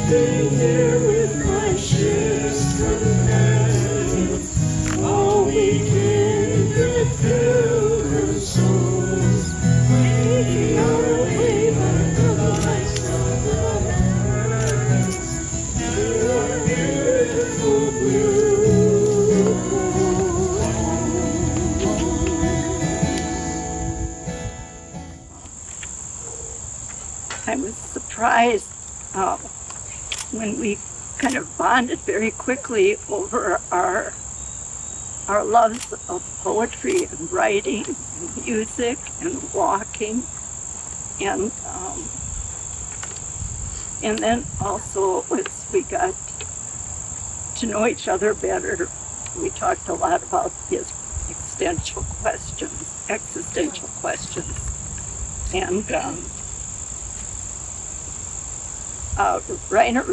Be here with my ships tonight. All we can get pilgrim souls, making our way by the lights of the heavens to our beautiful blue home. I was surprised when we kind of bonded very quickly over our loves of poetry and writing and music and walking, and then also as we got to know each other better, we talked a lot about his existential questions, and Rainer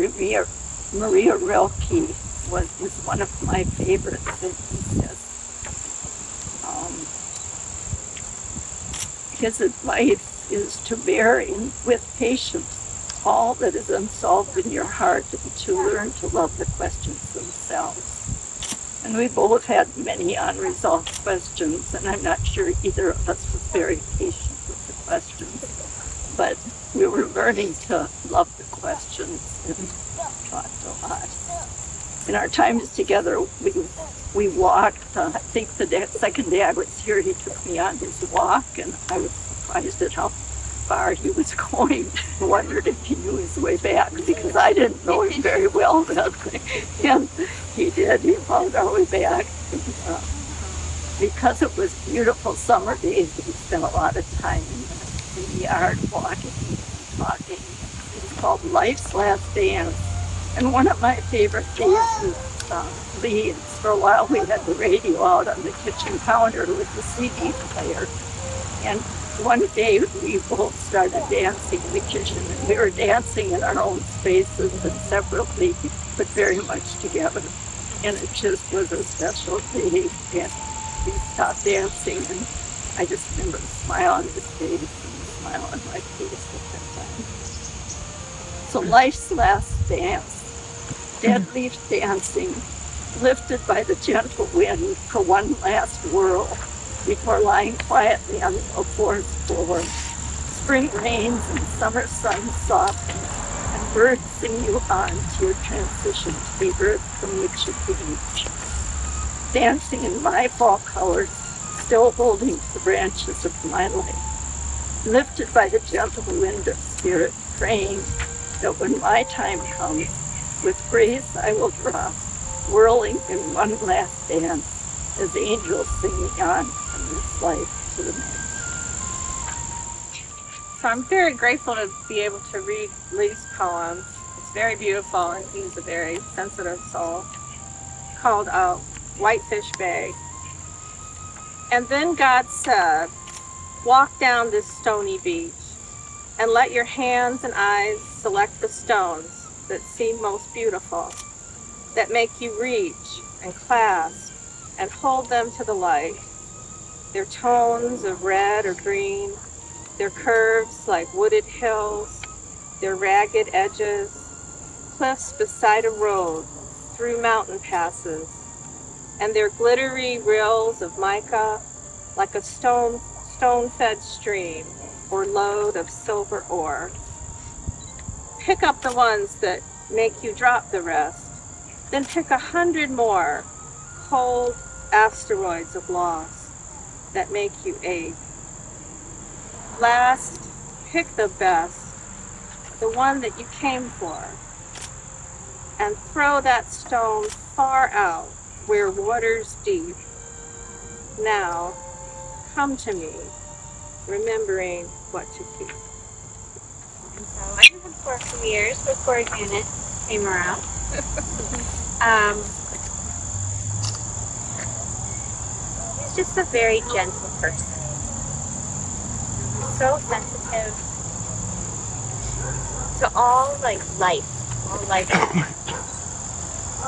Maria Rilke is one of my favorites, and he says his advice is to bear with patience all that is unsolved in your heart and to learn to love the questions themselves. And we both had many unresolved questions, and I'm not sure either of us was very patient with the questions, but we were learning to love the questions and talked a lot. In our times together, we walked. I think the second day I was here, he took me on his walk, and I was surprised at how far he was going. I wondered if he knew his way back, because I didn't know him very well then. And he did. He found our way back. And, because it was beautiful summer days, we spent a lot of time in the yard walking and talking. It's called Life's Last Dance. And one of my favorite dances, leads. For a while we had the radio out on the kitchen counter with the CD player. And one day we both started dancing in the kitchen, and we were dancing in our own spaces and separately, but very much together. And it just was a special day. And we stopped dancing, and I just remember the smile on his face and the smile on my face at that time. So Life's Last Dance, dead leaf dancing, lifted by the gentle wind for one last whirl before lying quietly on the forest floor. Spring rains and summer sun soften, and birds sing you on to your transition to the earth from which you came. Dancing in my fall colors, still holding to the branches of my life, lifted by the gentle wind of spirit, praying that when my time comes, with grace I will drop, whirling in one last dance, as angels sing me on from this life to the next. So I'm very grateful to be able to read Lee's poem. It's very beautiful, and he's a very sensitive soul, called Whitefish Bay. And then God said, walk down this stony beach, and let your hands and eyes select the stones that seem most beautiful, that make you reach and clasp and hold them to the light. Their tones of red or green, their curves like wooded hills, their ragged edges, cliffs beside a road through mountain passes, and their glittery rills of mica like a stone-fed stream or lode of silver ore. Pick up the ones that make you drop the rest, then pick 100 more cold asteroids of loss that make you ache. Last, pick the best, the one that you came for, and throw that stone far out where water's deep. Now, come to me, remembering what to keep. And so I have 4 premieres before Janet came around. He's just a very gentle person. He's so sensitive to all life, all life.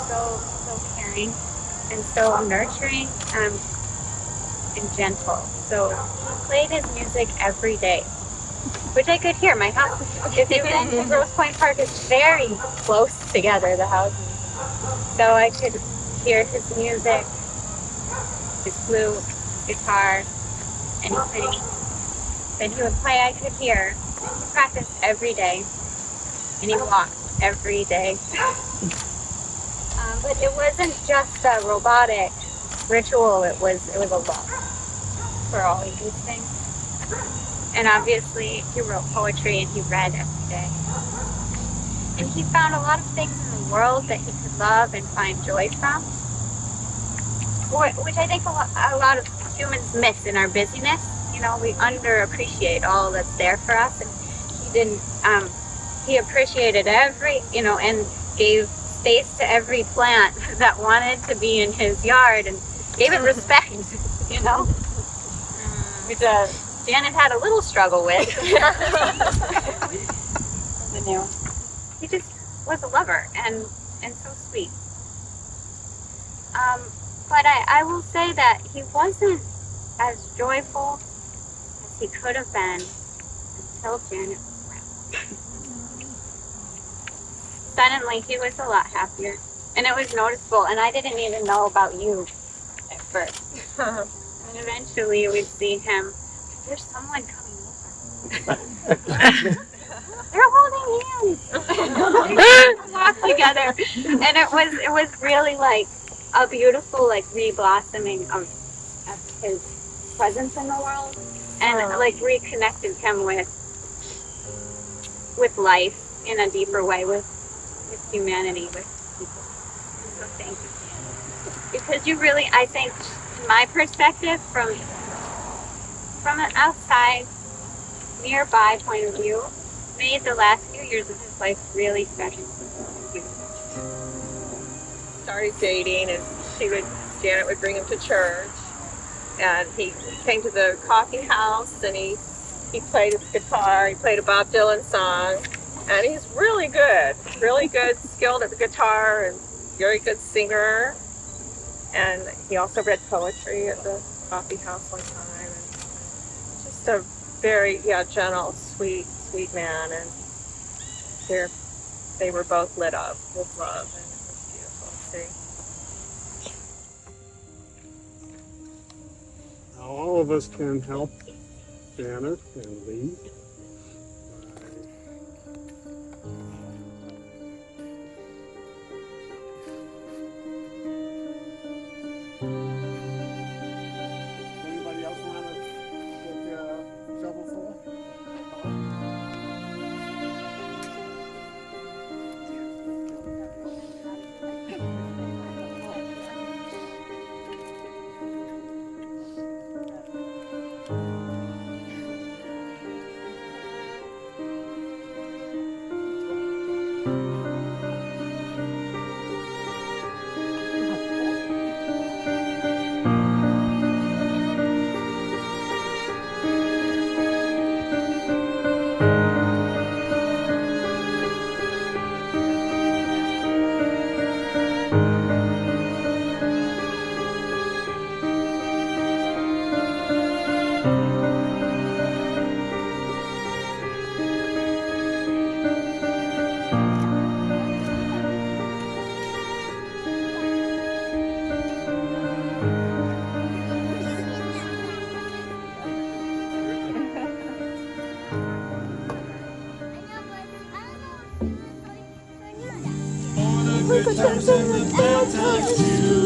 So caring and so nurturing and gentle. So he played his music every day. which I could hear. My house, if you've been to Grosse Pointe Park, is very close together, the houses. So I could hear his music, his flute, guitar, anything that he would play, I could hear. He practiced every day, and he walked every day. But it wasn't just a robotic ritual, it was a love for all of these things. And obviously he wrote poetry and he read every day. And he found a lot of things in the world that he could love and find joy from, which I think a lot of humans miss in our busyness. You know, we underappreciate all that's there for us, and he didn't, he appreciated every, you know, and gave space to every plant that wanted to be in his yard and gave it respect, you know, which Janet had a little struggle with. You know, he just was a lover and so sweet. But I will say that he wasn't as joyful as he could have been until Janet was around. Suddenly he was a lot happier, and it was noticeable, and I didn't even know about you at first. And eventually we'd see him, there's someone coming over. They're holding hands. Walk together. And it was really like a beautiful like reblossoming of his presence in the world, and like reconnected him with life in a deeper way, with humanity, with people. So thank you, Janet. Because you really, I think, in my perspective, from an outside, nearby point of view, made the last few years of his life really special. Started dating, and Janet would bring him to church, and he came to the coffee house, and he played his guitar. He played a Bob Dylan song, and he's really good, skilled at the guitar, and very good singer. And he also read poetry at the coffee house one time, and just a very gentle, sweet man, and they were both lit up with love, and it was beautiful to see. All of us can help Janet and Lee. Anybody else want to get a shovel full? Good times and the bad times too.